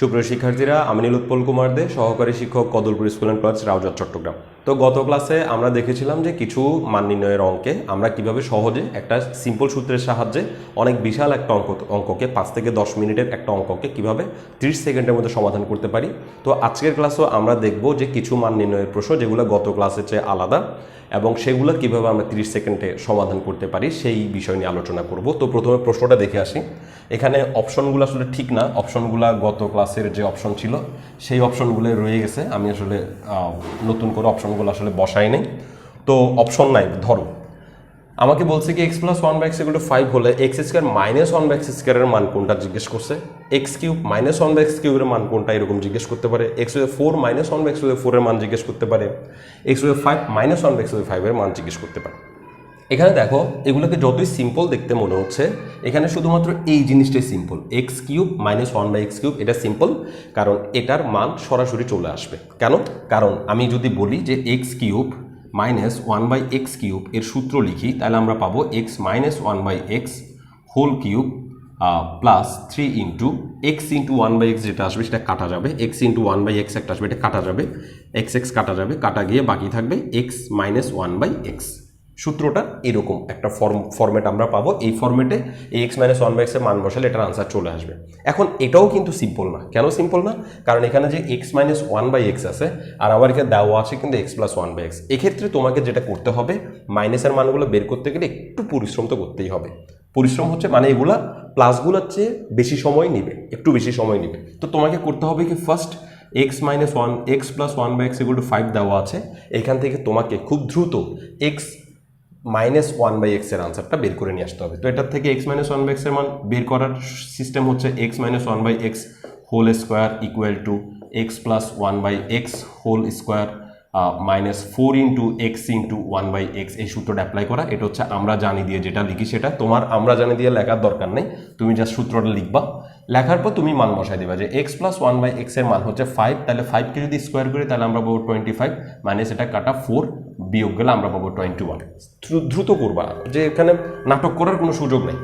সুপ্রিয় শিক্ষার্থীরা, আমি নীলোৎপল কুমার দে, সহকারী শিক্ষক, Kadalpur school and college, Raozan, Chittagong. তো গত ক্লাসে আমরা দেখেছিলাম যে কিছু মান নির্ণয়ের অঙ্কে আমরা কিভাবে সহজে একটা সিম্পল সূত্রের সাহায্যে অনেক বিশাল একটা অঙ্ককে 5 থেকে 10 মিনিটের একটা অঙ্ককে কিভাবে 30 সেকেন্ডের মধ্যে সমাধান করতে পারি। তো আজকের ক্লাসেও আমরা দেখব যে কিছু মান নির্ণয়ের প্রশ্ন যেগুলো গত ক্লাসের চেয়ে আলাদা এবং সেগুলো কিভাবে আমরা 30 সেকেন্ডে সমাধান করতে পারি সেই বিষয় নিয়ে আলোচনা করব। তো প্রথমে প্রশ্নটা দেখে আসি। এখানে অপশনগুলো আসলে ঠিক না, অপশনগুলো গত ক্লাসের যে অপশন ছিল সেই অপশনগুলো রয়ে গেছে। আমি আসলে নতুন করে অপশনগুলো আসলে বসাই নাই। তো অপশন নাই, ধরো আমাকে বলছে কি এক্স প্লাস 1/x = 5 হলে এক্স স্কোয়ার মাইনাস 1/x² এর মান কোনটা জিজ্ঞেস করছে। এক্স কিউব মাইনাস 1/x³ এর মান কোনটা এরকম জিজ্ঞেস করতে পারে। x⁴ মাইনাস 1/x⁴ এর মান জিজ্ঞেস করতে পারে। x⁵ মাইনাস 1/x⁵ এর মান জিজ্ঞেস করতে পারে। এখানে দেখো, এগুলোকে যতই সিম্পল দেখতে মনে হচ্ছে, এখানে শুধুমাত্র এই জিনিসটাই সিম্পল। x³ মাইনাস 1/x³ এটা সিম্পল, কারণ এটার মান সরাসরি চলে আসবে। কেন? কারণ আমি যদি বলি যে x³ মাইনাস 1/x³ এর সূত্র লিখি, তাহলে আমরা পাবো x minus 1/x whole cube plus 3 into x into 1/x যেটা আসবে সেটা কাটা যাবে, x ইন্টু 1/x একটা আসবে, এটা কাটা যাবে, x কাটা যাবে, কাটা গিয়ে বাকি থাকবে x মাইনাস 1/x। সূত্রটা এরকম একটা ফরম্যাট আমরা পাবো। এই ফরম্যাটে এই x মাইনাস 1/x এর মান বসালে এটার আনসার চলে আসবে। এখন এটাও কিন্তু সিম্পল না। কেন সিম্পল না? কারণ এখানে যে x মাইনাস 1/x আছে আর আবার এখানে দেওয়া আছে কিন্তু x প্লাস 1/x। এক্ষেত্রে তোমাকে যেটা করতে হবে, মাইনাসের মানগুলো বের করতে গেলে একটু পরিশ্রম তো করতেই হবে। পরিশ্রম হচ্ছে মানে এগুলা প্লাসগুলোর চেয়ে বেশি সময় নেবে, একটু বেশি সময় নেবে। তো তোমাকে করতে হবে কি, ফার্স্ট x প্লাস 1/x = 5 দেওয়া আছে, এখান থেকে তোমাকে খুব দ্রুত x মাইনাস 1/x এর আনসারটা বের করে নিয়ে আসতে হবে। তো এটার থেকে x মাইনাস 1/x এর মান বের করার সিস্টেম হচ্ছে x minus 1/x whole square equal to x plus 1/x whole square minus 4 into x into 1/x। এই সূত্রটা অ্যাপ্লাই করা, এটা হচ্ছে আমরা জানি দিয়ে যেটা লিখি সেটা। তোমার আমরা জানি দিয়ে লেখার দরকার নেই, তুমি জাস্ট সূত্রটা লিখবা। লেখার পর তুমি মান বসাই দিবা যে x প্লাস 1/x এর মান হচ্ছে 5, তাহলে 5কে যদি স্কোয়ার করি তাহলে আমরা পাবো 25, মাইনাস এটা কাটা 4 বিয়োগ গেলে আমরা পাবো 21। দ্রুত করবা, যে এখানে নাটক করার কোনো সুযোগ নেই।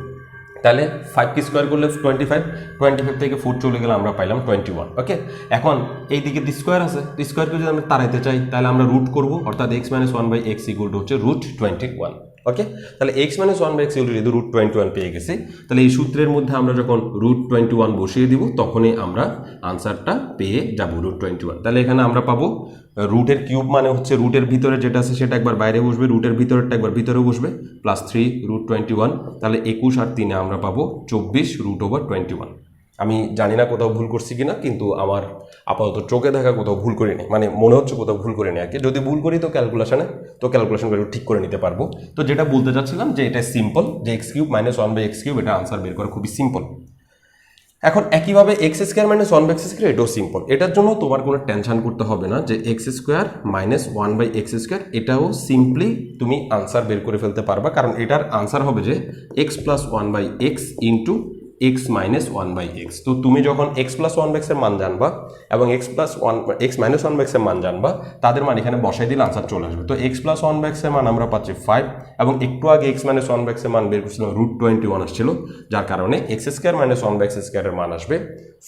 তাহলে 5কে স্কোয়ার করলে 25 থেকে 4 চলে গেলে আমরা পাইলাম 21। ওকে, এখন এই দিকে স্কোয়ার আছে, স্কোয়ারকে যদি আমরা তাড়াইতে চাই তাহলে আমরা রুট করব, অর্থাৎ x মাইনাস 1/x = হচ্ছে √21। ওকে, তাহলে x মাইনাস 1/x যদি √21 পেয়ে গেছি, তাহলে এই সূত্রের মধ্যে আমরা যখন √21 বসিয়ে দিব তখনই আমরা আনসারটা পেয়ে যাব, √21। তাহলে এখানে আমরা পাবো রুটের কিউব মানে হচ্ছে রুটের ভিতরে যেটা আছে সেটা একবার বাইরে বসবে, রুটের ভিতরেরটা একবার ভিতরে বসবে, প্লাস 3 √21। তাহলে 21 আর 3 আমরা পাবো 24 √21। আমি জানি না কোথাও ভুল করছি কিনা, কিন্তু আমার আপাতত চোখে দেখা কোথাও ভুল করি নি, মানে মনে হচ্ছে কোথাও ভুল করে নি আর কি। যদি ভুল করি তো ক্যালকুলেশন করে ঠিক করে নিতে পারবো। তো যেটা বলতে চাচ্ছিলাম যে এটা সিম্পল, যে x³ মাইনাস 1/x³ এটা আনসার বের করা খুবই সিম্পল। এখন একইভাবে x² মাইনাস 1/x² এটাও সিম্পল। এটার জন্য তোমার কোনো টেনশন করতে হবে না যে x² মাইনাস 1/x², এটাও সিম্পলি তুমি আনসার বের করে ফেলতে পারবা, কারণ এটার আনসার হবে যে x plus 1/x into x minus 1/x। তো তুমি যখন x প্লাস 1/x এর মান জানবা এবং x মাইনাস 1/x এর মান জানবা, তাদের মান এখানে বসাই দিলে আনসার চলে আসবে। তো x প্লাস 1/x এর মান আমরা পাচ্ছি 5, এবং একটু আগে x মাইনাস 1/x এর মান বের করছিলাম √21 আসছিল, যার কারণে x² মাইনাস 1/x² এর মান আসবে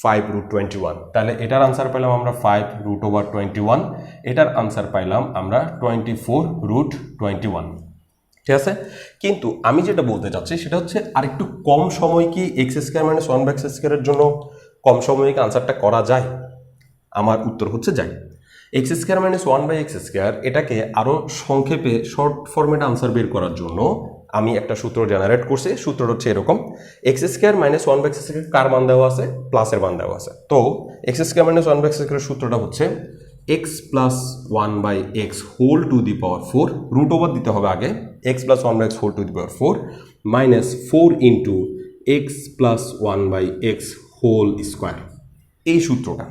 5 √21। তাহলে এটার আনসার পেলাম আমরা 5 √21, এটার আনসার পাইলাম আমরা 24 √21। ঠিক আছে, কিন্তু আমি যেটা বলতে চাচ্ছি সেটা হচ্ছে আরেকটু কম সময় কি x² মাইনাস 1/x² এর জন্য কম সময়ে কি আনসারটা করা যায়? আমার উত্তর হচ্ছে যায়। x² মাইনাস 1/x² এটাকে আরও সংক্ষেপে শর্ট ফরম্যাট আনসার বের করার জন্য আমি একটা সূত্র জেনারেট করছি। সূত্রটা হচ্ছে এরকম, x² মাইনাস 1/x² কার মান দেওয়া আছে? প্লাসের মান দেওয়া আছে। তো x² মাইনাস 1/x² এর সূত্রটা হচ্ছে x plus 1/x whole to the power 4, root over দিতে হবে আগে, x plus 1/x whole to the power 4 minus 4 into x plus 1/x whole square. এই সূত্রটা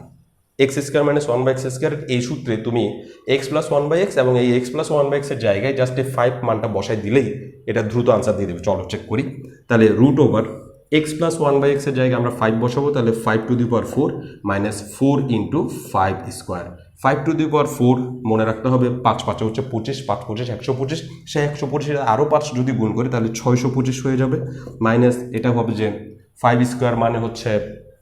x² মাইনাস 1/x² এই সূত্রে তুমি x প্লাস 1/x এবং এই x প্লাস 1/x এর জায়গায় জাস্ট এই 5 মানটা বসাই দিলেই এটা দ্রুত আনসার দিয়ে দেবে। চলো চেক করি। তাহলে root over x plus 1/x এর জায়গায় আমরা 5 বসাবো, তাহলে 5 to the power 4 minus 4 into 5 square. 5 to the power 4 মনে রাখতে হবে, 5 5 হচ্ছে 25, 5 25 125, সেই 125 আরও 5 যদি গুণ করি তাহলে 625 হয়ে যাবে, মাইনাস এটা হবে যে 5 স্কোয়ার মানে হচ্ছে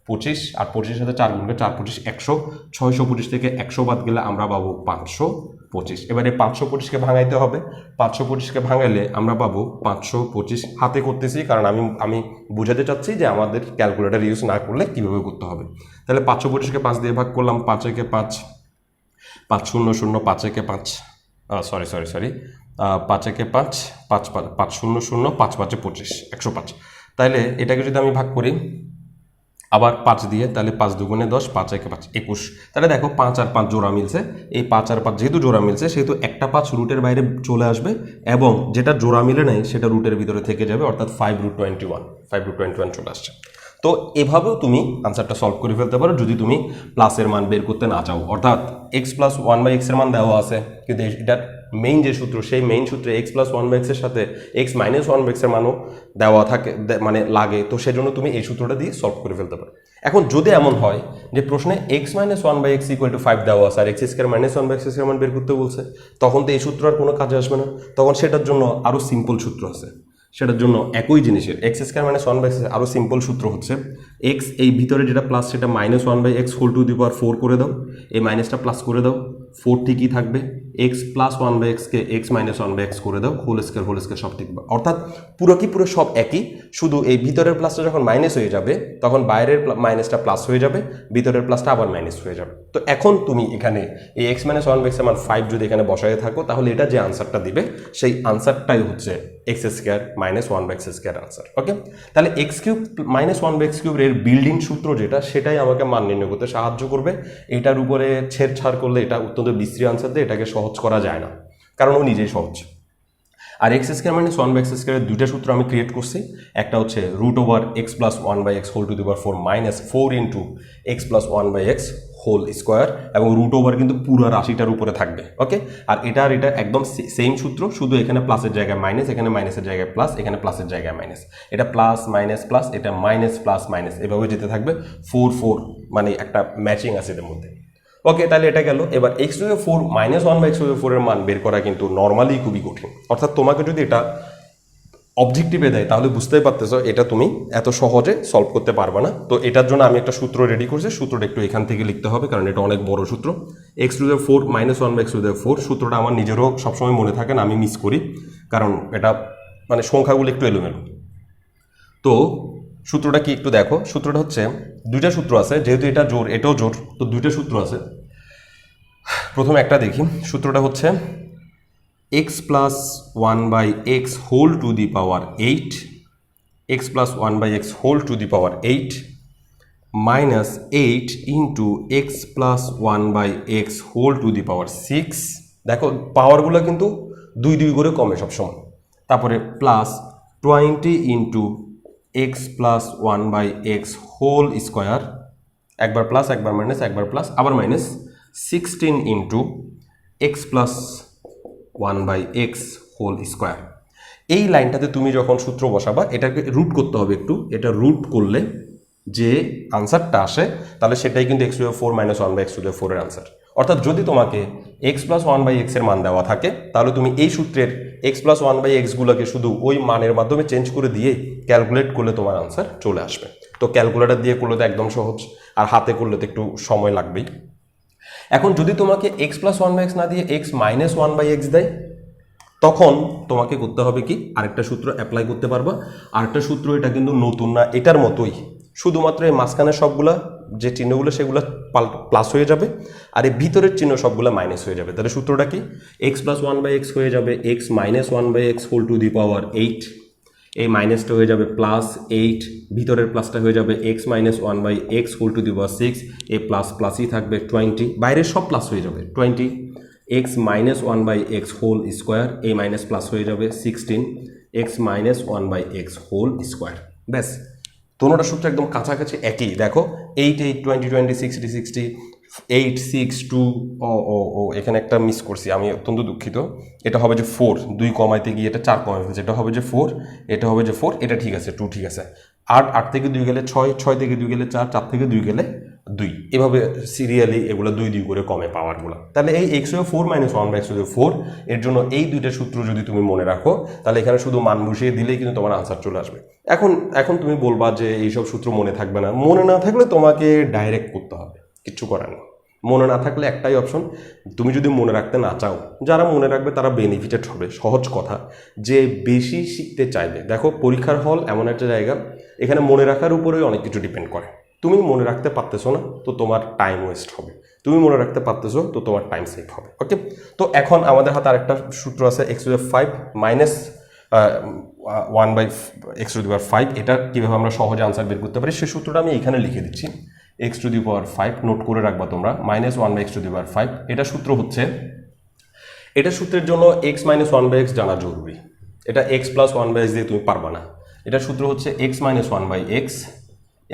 25, আর 25 সাথে 4 গুণ করে 4 25 100, 625 থেকে 100 বাদ গেলে আমরা পাবো 525। এবারে 525কে ভাঙাইতে হবে, 525কে ভাঙাইলে আমরা পাবো 525। হাতে করতেছি কারণ আমি বুঝাতে চাচ্ছি যে আমাদের ক্যালকুলেটর ইউজ না করলে কীভাবে করতে হবে। তাহলে 525কে 5 দিয়ে ভাগ করলাম, 5 একে 5, 5 0 0, 5 একে 5, সরি 5 একে 5, 5 5 0 0, 5 5 25, 105। তাহলে এটাকে যদি আমি ভাগ করি আবার 5 দিয়ে, তাহলে 5 দুগুণে 10, 5 একে 5 21। তাহলে দেখো 5 আর 5 জোড়া মিলছে, এই 5 আর 5 যেহেতু জোড়া মিলছে সেহেতু একটা 5 রুটের বাইরে চলে আসবে এবং যেটা জোড়া মিলে নেই সেটা রুটের ভিতরে থেকে যাবে, অর্থাৎ 5√21 চলে আসছে। তো এভাবেও তুমি আনসারটা সলভ করে ফেলতে পারো যদি তুমি প্লাসের মান বের করতে না চাও, অর্থাৎ x + 1/x এর মান দেওয়া আছে কিন্তু এটার মেইন যে সূত্র সেই মেইন সূত্রে x + 1/x এর সাথে x - 1/x এর মানও দেওয়া থাকে, মানে লাগে, তো সেজন্য তুমি এই সূত্রটা দিয়ে সলভ করে ফেলতে পারো। এখন যদি এমন হয় যে প্রশ্নে x - 1/x = 5 দেওয়া আছে আর x² - 1/x এর মান বের করতে বলছে, তখন তো এই সূত্র আর কোনো কাজে আসবে না, তখন সেটার জন্য আরও সিম্পল সূত্র আছে। সেটার জন্য একই জিনিসের x² - 1/x আরও সিম্পল সূত্র হচ্ছে x এই ভিতরে যেটা প্লাস সেটা -1/x whole to the power 4 করে দাও, এই মাইনাসটা প্লাস করে দাও, 4 ঠিকই থাকবে, x + 1/x কে x - 1/x করে দাও, হোল স্কয়ার সব ঠিক, অর্থাৎ পুরো সব একই, শুধু এই ভিতরের প্লাসটা যখন মাইনাস হয়ে যাবে তখন বাইরের মাইনাসটা প্লাস হয়ে যাবে, ভিতরের প্লাসটা আবার মাইনাস হয়ে যাবে। তো এখন তুমি এখানে এই x - 1/x এর মান 5 যদি এখানে বসায় থাকো তাহলে এটা যে আনসারটা দিবে সেই আনসারটাই হচ্ছে x² - 1/x² আনসার। ওকে, তাহলে x³ - 1/x³ এর বিল্ডিং সূত্র যেটা সেটাই আমাকে মান নির্ণয় করতে সাহায্য করবে। এটার উপরে ছেড়ছাড় করলে এটা অত্যন্ত বিশ্রী আনসার দিয়ে এটাকে সহজ করা যায় না, কারণ ও নিজেই সহজ। আর x² - 1/x² এর দুইটা সূত্র আমি ক্রিয়েট করছি, একটা হচ্ছে √x + 1/x whole to the power 4 -4 × x + 1/x whole square, এবং √ কিন্তু পুরো রাশিটার উপরে থাকবে। ওকে, আর এটা একদম সেম সূত্র, শুধু এখানে প্লাসের জায়গায় মাইনাস, এখানে মাইনাসের জায়গায় প্লাস, এখানে প্লাসের জায়গায় মাইনাস, এটা প্লাস মাইনাস প্লাস, এটা মাইনাস প্লাস মাইনাস, এভাবে যেতে থাকবে 4 4, মানে একটা ম্যাচিং আছে এদের মধ্যে। ওকে, তাহলে এটা গেল। এবার x⁴ - 1/x⁴ এর মান বের করা কিন্তু নর্মালি খুবই কঠিন, অর্থাৎ তোমাকে যদি এটা অবজেক্টিভে দেয় তাহলে বুঝতেই পারতেছো এটা তুমি এত সহজে সলভ করতে পারবে না। তো এটার জন্য আমি একটা সূত্র রেডি করছি, সূত্রটা একটু এখান থেকে লিখতে হবে কারণ এটা অনেক বড় সূত্র। x⁴ - 1/x⁴ সূত্রটা আমার নিজেরও সবসময় মনে থাকে না, আমি মিস করি কারণ এটা মানে সংখ্যাগুলো একটু এলোমেলো। তো সূত্রটা কি একটু দেখো, সূত্রটা হচ্ছে দুইটা সূত্র আছে, যেহেতু এটা জোর এটাও জোর, তো দুইটা সূত্র আছে। প্রথমে একটা দেখি, সূত্রটা হচ্ছে x + 1/x whole to the power 8, x + 1/x whole to the power 8 -8 × x + 1/x whole to the power 6। দেখো পাওয়ারগুলো কিন্তু 2 2 করে কমে সবসময়। তারপরে plus 20 × x + 1/x whole square, একবার প্লাস একবার মাইনাস একবার প্লাস আবার minus, 16 × x + 1/x whole square. এই লাইনটাতে তুমি যখন সূত্র বসাবা এটাকে রুট করতে হবে একটু, এটা রুট করলে যে আনসারটা আসে তাহলে সেটাই কিন্তু x⁴ - 1/x⁴ এর আনসার। অর্থাৎ যদি তোমাকে x + 1/x এর মান দেওয়া থাকে তাহলে তুমি এই সূত্রের x + 1/x গুলোকে শুধু ওই মানের মাধ্যমে চেঞ্জ করে দিয়ে ক্যালকুলেট করলে তোমার আনসার চলে আসবে। তো ক্যালকুলেটর দিয়ে করলে তো একদম সহজ, আর হাতে করলে তো একটু সময় লাগবেই। এখন যদি তোমাকে x + 1/x না দিয়ে x - 1/x দেয় তখন তোমাকে করতে হবে কি, আরেকটা সূত্র অ্যাপ্লাই করতে পারবা। আরেকটা সূত্র, এটা কিন্তু নতুন না, এটার মতোই, শুধুমাত্র এই মাঝখানের সবগুলা যে চিহ্নগুলো সেগুলো প্লাস হয়ে যাবে আর এই ভিতরের চিহ্ন সবগুলো মাইনাস হয়ে যাবে। তাহলে সূত্রটা কি, x + 1/x হয়ে যাবে x - 1/x whole to the power 8, এই মাইনাসটা হয়ে যাবে +8, ভিতরের প্লাসটা হয়ে যাবে x - 1/x whole to the power 6, এই প্লাস প্লাসই থাকবে 20, বাইরের সব প্লাস হয়ে যাবে 20, x - 1/x হোল স্কোয়ার, এই মাইনাস প্লাস হয়ে যাবে 16, x - 1/x হোল স্কোয়ার। ব্যাস, তোমরা সূত্র একদম কাছাকাছি একই। দেখো 8 8 20 20 60 60, 8 6 2, এখানে একটা মিস করছি, আমি অত্যন্ত দুঃখিত। এটা হবে যে 4, 2 কমাইতে গিয়ে এটা 4 কমে ফেলছে, এটা হবে যে 4, এটা হবে যে 4, এটা ঠিক আছে 2 ঠিক আছে। 8 8 থেকে 2 গেলে 6, 6 থেকে 2 গেলে 4, 4 থেকে 2 গেলে 2 এভাবে সিরিয়ালি এগুলো 2 2 করে কমে পাওয়ারগুলো। তাহলে এই x⁴ - 1/x⁴ এর জন্য এই দুইটা সূত্র যদি তুমি মনে রাখো তাহলে এখানে শুধু মান বসিয়ে দিলেই কিন্তু তোমার আনসার চলে আসবে। এখন তুমি বলবা যে এইসব সূত্র মনে থাকবে না, মনে না থাকলে তোমাকে ডাইরেক্ট করতে হবে, কিচ্ছু করার নেই। মনে না থাকলে একটাই অপশন, তুমি যদি মনে রাখতে না চাও, যারা মনে রাখবে তারা বেনিফিটেড হবে। সহজ কথা, যে বেশি শিখতে চাইবে, দেখো পরীক্ষার হল এমন একটা জায়গা, এখানে মনে রাখার উপরেই অনেক কিছু ডিপেন্ড করে। তুমি মনে রাখতে পারতেছো না তো তোমার টাইম ওয়েস্ট হবে, তুমি মনে রাখতে পারতেছো তো তোমার টাইম সেভ হবে। ওকে, তো এখন আমাদের হাতে আরেকটা সূত্র আছে x⁵ মাইনাস 1/x⁵। এটা কীভাবে আমরা সহজে আনসার বের করতে পারি সেই সূত্রটা আমি এখানে লিখে দিচ্ছি। x⁵ নোট করে রাখবা তোমরা, -1/x⁵। এটা সূত্র হচ্ছে, এটা সূত্রের জন্য x - 1/x জানা জরুরি। এটা x + 1/x দিয়ে তুমি পারবা না। এটা সূত্র হচ্ছে x - 1/x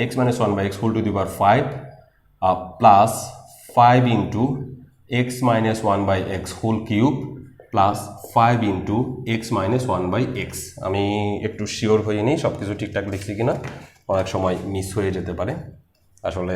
⁵ plus 5 into x - 1/x whole cube plus 5 into x - 1/x। আমি একটু শিওর হয়ে নিই সব কিছু ঠিকঠাক লিখছি কিনা, অনেক সময় মিস হয়ে যেতে পারে। আসলে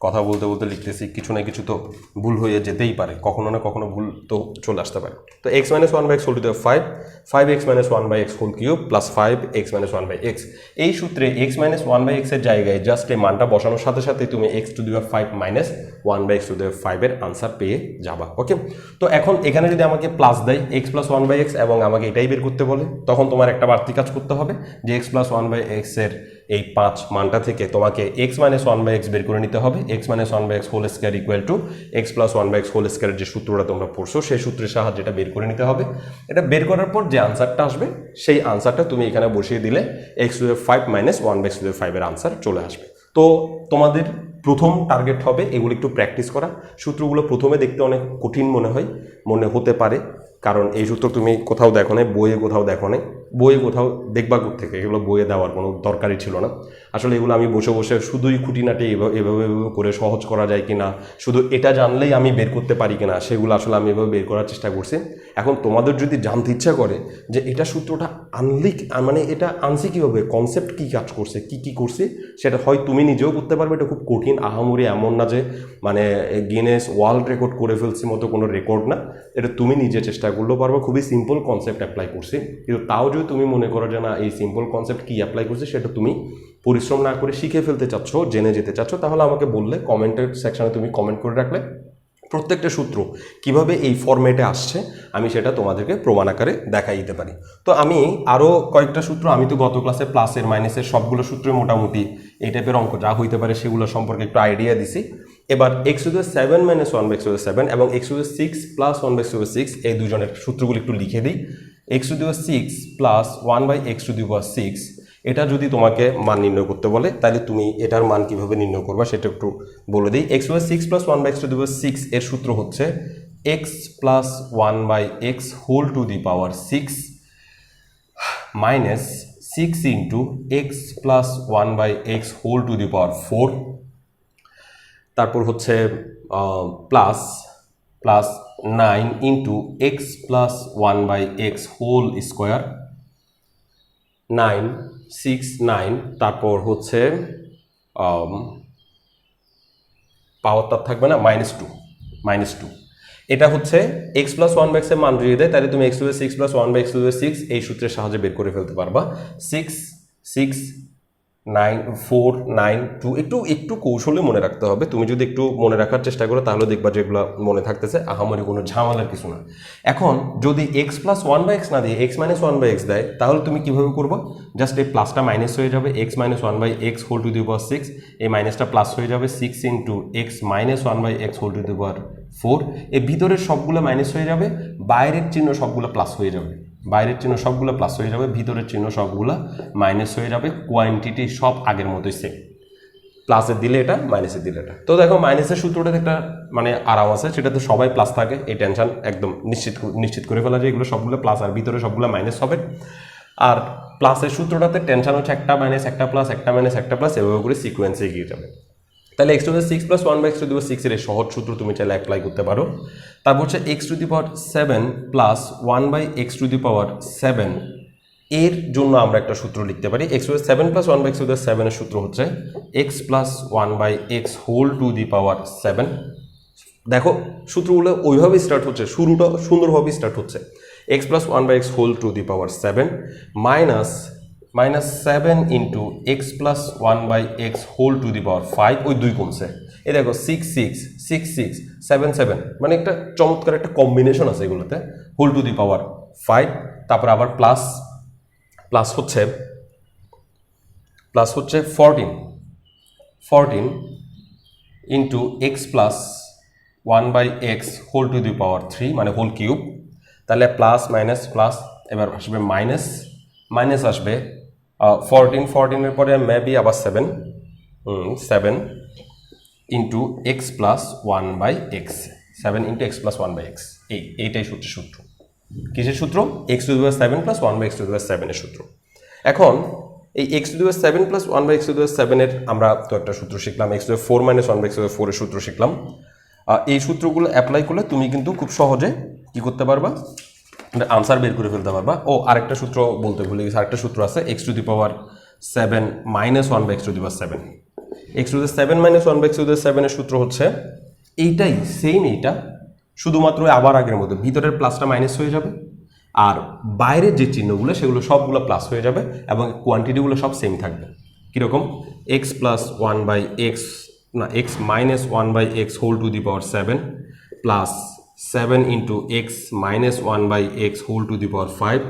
কথা বলতে বলতে লিখতেছি, কিছু না কিছু তো ভুল হয়ে যেতেই পারে, কখনো না কখনো ভুল তো চলে আসতে পারে। তো x - 1/x whole 5, 5x - 1/x whole cube plus 5x - 1/x। এই সূত্রে x - 1/x এর জায়গায় জাস্ট এই মানটা বসানোর সাথে সাথে তুমি x⁵ মাইনাস 1/x⁵ এর আনসার পেয়ে যাবা। ওকে, তো এখন এখানে যদি আমাকে প্লাস দেয় x + 1/x এবং আমাকে এটাই বের করতে বলে, তখন তোমার একটা বাড়তি কাজ করতে হবে যে x + 1/x এর এই 5 মানটা থেকে তোমাকে x - 1/x বের করে নিতে হবে। x - 1/x whole square equal to x + 1/x whole স্কয়ারের যে সূত্রটা তোমরা পড়ছো সেই সূত্রের সাহায্যে এটা বের করে নিতে হবে। এটা বের করার পর যে আনসারটা আসবে সেই আনসারটা তুমি এখানে বসিয়ে দিলে x⁵ মাইনাস 1/x⁵ এর আনসার চলে আসবে। তো তোমাদের প্রথম টার্গেট হবে এগুলো একটু প্র্যাকটিস করা। সূত্রগুলো প্রথমে দেখতে অনেক কঠিন মনে হতে পারে, কারণ এই সূত্র তুমি কোথাও দেখো না, বইয়ে কোথাও দেখো না, বইয়ে কোথাও দেখবা থেকে, এগুলো বইয়ে দেওয়ার কোনো দরকারই ছিল না। আসলে এগুলো আমি বসে বসে শুধুই খুঁটিনাটি এভাবে করে সহজ করা যায় কিনা, শুধু এটা জানলেই আমি বের করতে পারি কিনা, সেগুলো আসলে আমি এভাবে বের করার চেষ্টা করছি। এখন তোমাদের যদি জানতে ইচ্ছা করে যে এটা সূত্রটা এটা আনছি কীভাবে, কনসেপ্ট কী কাজ করছে, কি করছে, সেটা হয় তুমি নিজেও করতে পারবে। এটা খুব কঠিন, আহামরি এমন না যে গিনেস ওয়ার্ল্ড রেকর্ড করে ফেলছি মতো কোনো রেকর্ড না। এটা তুমি নিজে চেষ্টা করলেও পারবো, খুবই সিম্পল কনসেপ্ট অ্যাপ্লাই করছি। কিন্তু তাও যদি তুমি মনে করো যে না এই সিম্পল কনসেপ্ট কী অ্যাপ্লাই করছে সেটা তুমি পরিশ্রম না করে শিখে ফেলতে চাচ্ছ, জেনে যেতে চাচ্ছ, তাহলে আমাকে বললে, কমেন্টের সেকশনে তুমি কমেন্ট করে রাখলে প্রত্যেকটা সূত্র কিভাবে এই ফরম্যাটে আসছে আমি সেটা তোমাদেরকে প্রমাণ আকারে দেখাই দিতে পারি। তো আমি আরও কয়েকটা সূত্র, আমি তো গত ক্লাসে প্লাসের মাইনাসের সবগুলো সূত্রে মোটামুটি এই টাইপের অঙ্ক যা হইতে পারে সেগুলো সম্পর্কে একটু আইডিয়া দিছি। এবার x⁵ মাইনাস 1/x⁵ এবং x⁵ প্লাস 1/x⁵ এই দুজনের সূত্রগুলো একটু লিখে দিই। x⁵ প্লাস 1/x⁵ এটা যদি তোমাকে মান নির্ণয় করতে বলে তাহলে তুমি এটার মান কিভাবে নির্ণয় করবা সেটা একটু বলে দিই। x⁵ প্লাস 1/x⁵ এর সূত্র হচ্ছে x plus 1/x whole to the power 6 minus 6 into x plus 1/x whole to the power 4, তারপর হচ্ছে plus 9 into x plus 1/x whole square, 9 6 9, তারপর হচ্ছে পাওয়ারটা থাকবে না -2। এটা হচ্ছে x প্লাস 1/x এর মান যদি দেয় তাহলে তুমি x⁵ প্লাস 1/x⁵ এই সূত্রের সাহায্যে বের করে ফেলতে পারবা। 6 6 9 4 9 2, একটু কৌশলে মনে রাখতে হবে। তুমি যদি একটু মনে রাখার চেষ্টা করো তাহলে দেখবা যে এগুলো মনে থাকতেছে, আহামরি কোনো ঝামেলার কিছু না। এখন যদি x প্লাস 1/x না দিয়ে x মাইনাস 1/x দেয় তাহলে তুমি কীভাবে করবো, জাস্ট এই প্লাসটা মাইনাস হয়ে যাবে, x minus 1/x whole to the power 6, এই মাইনাসটা প্লাস হয়ে যাবে 6 into x minus 1/x whole to the power 4, এর ভিতরের সবগুলো মাইনাস হয়ে যাবে, বাইরের চিহ্ন সবগুলো প্লাস হয়ে যাবে, বাইরের চিহ্ন সবগুলো প্লাস হয়ে যাবে, ভিতরের চিহ্ন সবগুলো মাইনাস হয়ে যাবে, কোয়ান্টিটি সব আগের মতোই সেম, প্লাসের দিলে এটা মাইনাসের দিলে এটা। তো দেখো মাইনাসের সূত্রটাতে একটা আরাম আছে, সেটাতে সবাই প্লাস থাকে, এই টেনশন একদম নিশ্চিত করে ফেলা যায় এগুলো সবগুলো প্লাস আর ভিতরে সবগুলো মাইনাস হবে। আর প্লাসের সূত্রটাতে টেনশন হচ্ছে একটা মাইনাস একটা প্লাস একটা মাইনাস একটা প্লাস, এভাবে করে সিকোয়েন্সে এগিয়ে যাবে। তাহলে x⁵ প্লাস 1/x⁵ এর সহজ সূত্র তুমি চাইলে অ্যাপ্লাই করতে পারো। তারপর হচ্ছে x⁵ প্লাস 1/x⁵ এর জন্য আমরা একটা সূত্র লিখতে পারি x to the 7 plus 1 by x to the 7 এর সূত্র হচ্ছে x plus 1 by x whole to the power 7। দেখো সূত্রগুলো ওইভাবেই স্টার্ট হচ্ছে, শুরুটা সুন্দরভাবে স্টার্ট হচ্ছে x plus 1 by x whole to the power 7 minus 7 into x plus 1 by x whole to the power 5, ওই 2 কমছে। এই দেখো 6 7 7, মানে একটা চমৎকার একটা কম্বিনেশন আছে এগুলোতে, হোল টু দি পাওয়ার 5। তারপর আবার প্লাস হচ্ছে 14 into x plus 1 by x whole to the power 3, মানে হোল কিউব। তাহলে প্লাস মাইনাস প্লাস, এবার আসবে মাইনাস আসবে 14 এর পরে মেবি আবার 7 into x plus 1 by x, 7 into x plus 1 by x. এইটাই সূত্র। কিসের সূত্র? X to the power 7 plus 1 by x to the power 7 এর সূত্র। এখন এই x to the power 7 plus 1 by x to the power 7 এর আমরা তো একটা সূত্র শিখলাম, x to the power 4 minus 1 by x to the power 4 এর সূত্র শিখলাম। এই সূত্রগুলো অ্যাপ্লাই করলে তুমি কিন্তু খুব সহজে কি করতে পারবা, আনসার বের করে ফেলতে পারবা। ও আরেকটা সূত্র বলতে ভুলে গেছি, আরেকটা সূত্র আছে x to the power 7 minus 1 by x to the power 7। X to the 7 minus 1 by x to the 7 এর সূত্র হচ্ছে এইটাই, সেম এইটা, শুধুমাত্র আবার আগের মতো ভিতরের প্লাসটা মাইনাস হয়ে যাবে আর বাইরের যে চিহ্নগুলো সেগুলো সবগুলো প্লাস হয়ে যাবে এবং কোয়ান্টিটিগুলো সব সেম থাকবে। কীরকম? X plus 1 by x x minus 1 by x whole to the power 7 plus 7 into x minus 1 by x whole to the power 5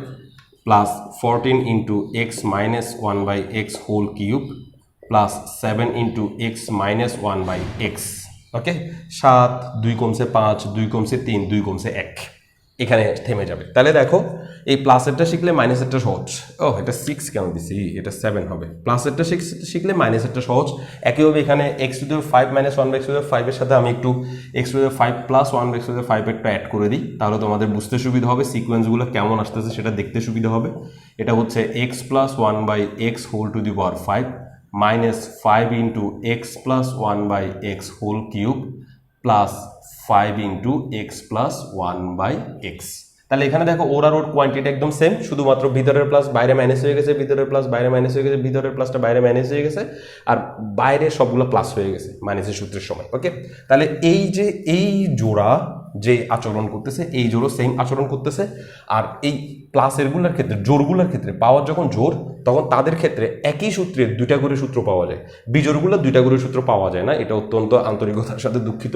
plus 14 into x minus 1 by x whole cube plus 7 into x minus 1 by x. Okay, 7, 2 কমছে 5, 2 কমছে 3, 2 কমছে 1, এখানে থেমে যাবে। তাহলে দেখো এই প্লাসেরটা শিখলে মাইনাসেরটা সহজ। এটা 6 কেন দিছি, এটা 7 হবে। প্লাসেরটা শিখলে মাইনাসেরটা সহজ। একইভাবে এখানে x to the 5 minus 1 by x to the 5 এর সাথে আমি একটু x to the 5 plus 1 by x to the 5 একটা অ্যাড করে দিই, তাহলে তোমাদের বুঝতে সুবিধা হবে, সিকোয়েন্সগুলো কেমন আসতেছে সেটা দেখতে সুবিধা হবে। এটা হচ্ছে x plus 1 by x whole to the power 5 minus 5 into x plus 1 by x whole cube plus 5 into x plus 1 by x. তাহলে এখানে দেখো ওর আর ওর কোয়ান্টিটি একদম সেম, শুধুমাত্র ভিতরের প্লাস বাইরে মাইনাস হয়ে গেছে, ভিতরের প্লাস বাইরে মাইনাস হয়ে গেছে, ভিতরের প্লাসটা বাইরে মাইনাস হয়ে গেছে, আর বাইরে সবগুলো প্লাস হয়ে গেছে মাইনাসের সূত্রের সময়। ওকে, তাহলে এই জোড়া যে আচরণ করতেছে, এই জোড়ও সেম আচরণ করতেছে। আর এই প্লাসেরগুলোর ক্ষেত্রে, জোরগুলোর ক্ষেত্রে, পাওয়ার যখন জোর তখন তাদের ক্ষেত্রে একই সূত্রের 2টা করে সূত্র পাওয়া যায়, বিজোড়গুলো 2টা করে সূত্র পাওয়া যায় না। এটা অত্যন্ত আন্তরিকতার সাথে দুঃখিত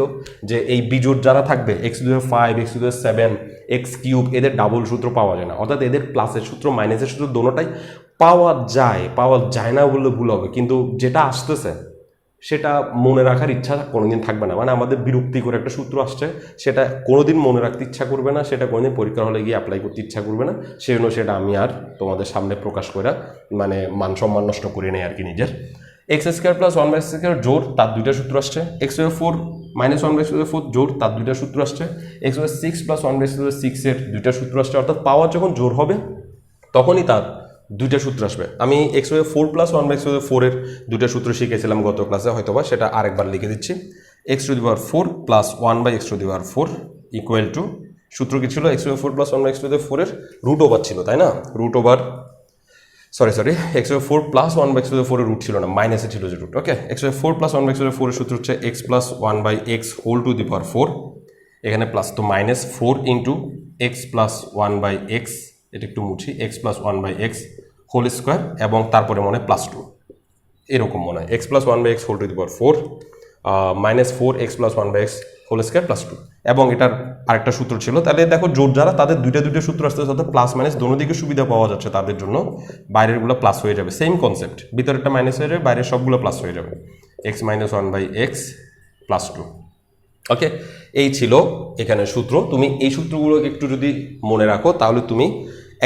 যে এই বিজোড় যারা থাকবে x to the 5, x to the 7, x cube, এদের ডাবল সূত্র পাওয়া যায় না, অর্থাৎ এদের প্লাসের সূত্র মাইনাসের সূত্র দোনোটাই পাওয়া যায় না বললে ভুল হবে, কিন্তু যেটা আসতেছে সেটা মনে রাখার ইচ্ছা কোনোদিন থাকবে না। মানে আমাদের বিরক্তি করে একটা সূত্র আসছে, সেটা কোনোদিন মনে রাখতে ইচ্ছা করবে না, সেটা কোনোদিন পরীক্ষার হলে গিয়ে অ্যাপ্লাই করতে ইচ্ছা করবে না, সেই জন্য সেটা আমি আর তোমাদের সামনে প্রকাশ করে মানে মান সম্মান নষ্ট করে নেই আর কি নিজের। X square plus 1 by x square জোর, তার 2টা সূত্র আসছে। X to the 4 minus 1 by x to the 4 জোর, তার 2টা সূত্র আসছে। X to the 6 plus 1 by x to the 6 এর 2টা সূত্র আসছে। অর্থাৎ পাওয়ার যখন জোর হবে তখনই তার 2টা সূত্র আসবে। আমি x to the 4 plus 1 by x to the 4 এর 2টা সূত্র শিখেছিলাম গত ক্লাসে, হয়তোবা সেটা আরেকবার লিখে দিচ্ছি। X to the power 4 plus 1 by x to the power 4 equal to, সূত্র কি ছিল? X to the 4 plus 1 by x to the 4 এর রুট ওভার ছিল, তাই না? Root over sorry x to the 4 plus 1 by x to the 4 এর root ছিল না, মাইনাসে ছিল যে root. Okay, x to the 4 plus 1 by x to the 4 এর সূত্র হচ্ছে x plus 1 by x whole to the power 4, এখানে প্লাস তো minus 4 into x plus 1 by x, এটা একটু মুছি, x plus 1 by x whole square এবং তারপরে মনে হয় প্লাস 2, এরকম মনে হয়। X plus 1 by x whole to the power 4 minus 4 x plus 1 by x whole square plus 2, এবং এটার আরেকটা সূত্র ছিল। তাহলে দেখো জোর যারা তাদের 2টা সূত্র আসতে সাথে প্লাস মাইনাস দোনো দিকে সুবিধা পাওয়া যাচ্ছে তাদের জন্য, বাইরেরগুলো প্লাস হয়ে যাবে, সেম কনসেপ্ট, ভিতরেরটা মাইনাস হয়ে যাবে, বাইরের সবগুলো প্লাস হয়ে যাবে, x minus 1 by x plus 2। Okay, এই ছিল এখানে সূত্র। তুমি এই সূত্রগুলোকে একটু যদি মনে রাখো তাহলে তুমি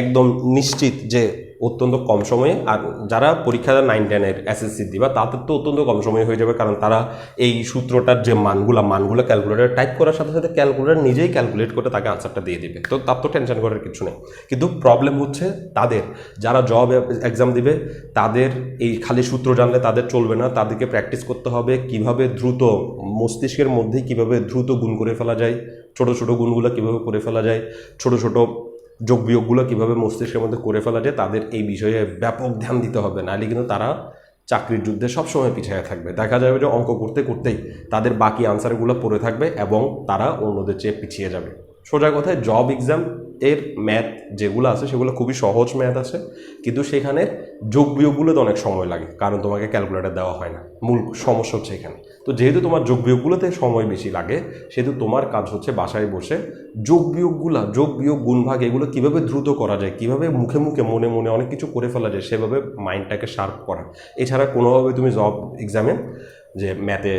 একদম নিশ্চিত যে অত্যন্ত কম সময়ে, আর যারা পরীক্ষা 9, 10-এর এসএসসি দিবা তাদের তো অত্যন্ত কম সময়ে হয়ে যাবে, কারণ তারা এই সূত্রটার যে মানগুলো ক্যালকুলেটার টাইপ করার সাথে সাথে ক্যালকুলেটার নিজেই ক্যালকুলেট করে তাকে আনসারটা দিয়ে দিবে, তো তার তো টেনশন করার কিছু নেই। কিন্তু প্রবলেম হচ্ছে তাদের যারা জব এক্সাম দিবে, তাদের এই খালি সূত্র জানলে তাদের চলবে না, তাদেরকে প্র্যাকটিস করতে হবে কিভাবে দ্রুত মস্তিষ্কের মধ্যেই কিভাবে দ্রুত গুণ করে ফেলা যায়, ছোট ছোট গুণগুলো কিভাবে করে ফেলা যায়, ছোট ছোট যোগ বিয়োগগুলো কীভাবে মস্তিষ্কের মধ্যে করে ফেলা যায় তাদের এই বিষয়ে ব্যাপক ধ্যান দিতে হবে, নাহলে কিন্তু তারা চাকরির যুদ্ধে সবসময় পিছিয়ে থাকবে। দেখা যাবে যে অঙ্ক করতে করতেই তাদের বাকি আনসারগুলো পড়ে থাকবে এবং তারা অন্যদের চেয়ে পিছিয়ে যাবে। সোজা কথায় জব এক্সাম এর ম্যাথ যেগুলো আছে সেগুলো খুবই সহজ ম্যাথ আছে, কিন্তু সেখানে যোগ বিয়োগগুলোতে অনেক সময় লাগে, কারণ তোমাকে ক্যালকুলেটর দেওয়া হয় না। মূল সমস্যা হচ্ছে এখানে। তো যেহেতু তোমার যোগ বিয়োগগুলোতে সময় বেশি লাগে, সেহেতু তোমার কাজ হচ্ছে বাসায় বসে যোগ বিয়োগ গুণভাগ এগুলো কীভাবে দ্রুত করা যায়, কীভাবে মুখে মুখে মনে মনে অনেক কিছু করে ফেলা যায়, সেভাবে মাইন্ডটাকে শার্প করা। এছাড়া কোনোভাবে তুমি জব এক্সামে যে ম্যাথে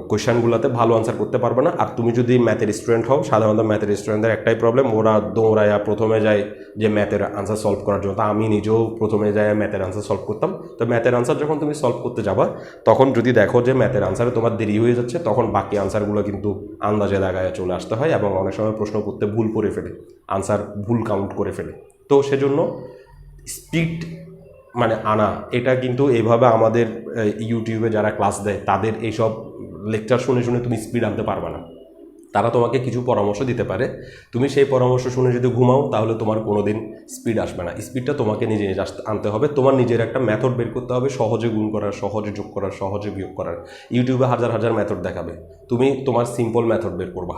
কোয়েশ্চানগুলোতে ভালো আনসার করতে পারবে না। আর তুমি যদি ম্যাথের স্টুডেন্ট হও, সাধারণত ম্যাথের স্টুডেন্টদের একটাই প্রবলেম, ওরা দৌড়ায়া প্রথমে যায় যে ম্যাথের আনসার সলভ করার জন্য। তা আমি নিজেও প্রথমে যাই ম্যাথের আনসার সলভ করতাম। তো ম্যাথের আনসার যখন তুমি সলভ করতে যাবা, তখন যদি দেখো যে ম্যাথের আনসারে তোমার দেরি হয়ে যাচ্ছে, তখন বাকি আনসারগুলো কিন্তু আন্দাজে দাগায় চলে আসতে হয় এবং অনেক সময় প্রশ্ন করতে ভুল করে ফেলে, আনসার ভুল কাউন্ট করে ফেলে। তো সেজন্য স্পিড মানে আনা, এটা কিন্তু এইভাবে আমাদের ইউটিউবে যারা ক্লাস দেয় তাদের এইসব লেকচার শুনে শুনে তুমি স্পিড আনতে পারবে না। তারা তোমাকে কিছু পরামর্শ দিতে পারে, তুমি সেই পরামর্শ শুনে যদি ঘুমাও তাহলে তোমার কোনো দিন স্পিড আসবে না। স্পিডটা তোমাকে নিজে নিজে আনতে হবে, তোমার নিজের একটা মেথড বের করতে হবে, সহজে গুণ করার, সহজে যোগ করার, সহজে বিয়োগ করার। ইউটিউবে হাজার হাজার মেথড দেখাবে, তুমি তোমার সিম্পল মেথড বের করবা।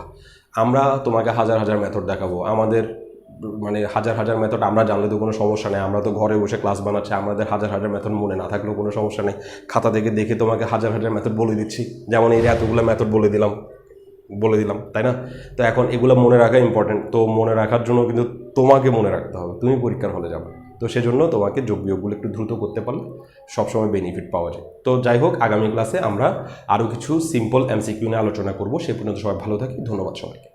আমরা তোমাকে হাজার হাজার মেথড দেখাবো, আমাদের মানে হাজার হাজার মেথড আমরা জানলে তো কোনো সমস্যা নেই, আমরা তো ঘরে বসে ক্লাস বানাচ্ছি, আমাদের হাজার হাজার মেথড মনে না থাকলেও কোনো সমস্যা নেই। খাতা থেকে দেখে তোমাকে হাজার হাজার মেথড বলে দিচ্ছি, যেমন এই এতগুলো মেথড বলে দিলাম, তাই না? তো এখন এগুলো মনে রাখা ইম্পর্টেন্ট। তো মনে রাখার জন্য কিন্তু তোমাকে মনে রাখতে হবে, তুমি পরীক্ষার হলে যাবে। তো সেজন্য তোমাকে যোগ বিয়োগগুলো একটু দ্রুত করতে পারলে সবসময় বেনিফিট পাওয়া যায়। তো যাই হোক, আগামী ক্লাসে আমরা আরও কিছু সিম্পল এমসিকিউ নিয়ে আলোচনা করবো। সে পর্যন্ত সবাই ভালো থাকি, ধন্যবাদ সবাইকে।